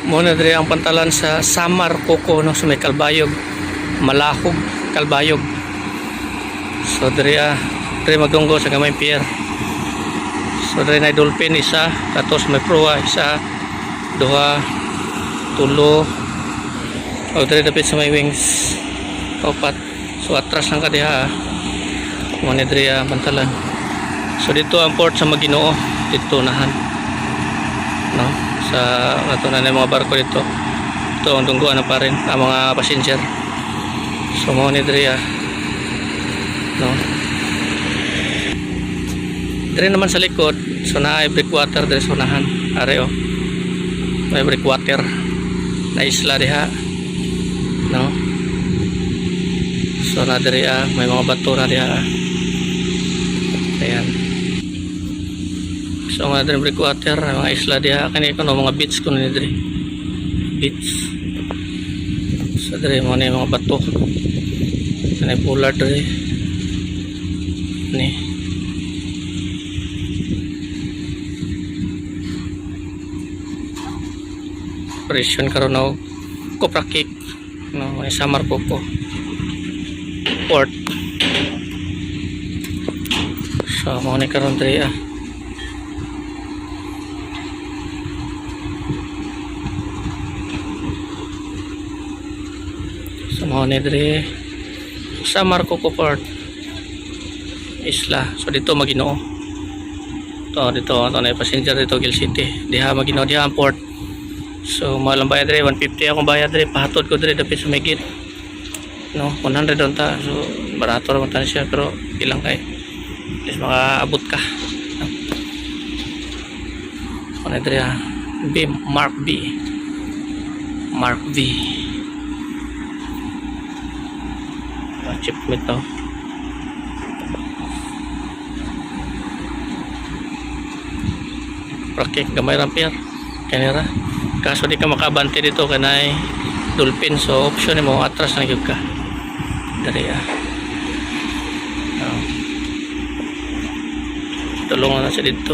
Muna diri ang pantalan sa Samar Coco no, sa may Kalbayog, Malahog, Kalbayog. So diri magdunggo sa gamay pier. So diri na dolphin isa, tapos may proa isa, duha, tulo. O diri dapit sa may wings, opat. So atras lang ka diha. Muna diri pantalan. So dito ang port sa Maginoo, dito nahan. No? Sa ato na mga barko dito. Ito ang tungguan na pa rin ang mga passenger. So mo ni diri no. Diri naman sa likod, so na breakwater diri sa unahan. Are may breakwater na isla diha. No. So na diri may mga bato na diha. Ayan. So mga diri breakwater, mga isla diha kani kuno mga beach kuno ni diri. Beach. So diri mo ni mga bato. Kani polar diri. Ni. Operation karon og Copra Cake no, may Samar Coco port. So mo ni karon diri mo ni diri Samar Coco Port isla. So dito Maginoo dito na passenger dito Gil City diha Maginoo diha ang port. So malang bayad diri 150 akong bayad diri, pahatod ko diri dapit sa may gate no, 100 doon ta. So barato ra man ta siya pero ilang kay at least makaabot ka no? Ano diri Mark V chip mit to. Prakik gamay rampier kanira kaso di ka makabante dito kanay dolphin. So option mo atras na gyud ka dali tulungan na siya dito.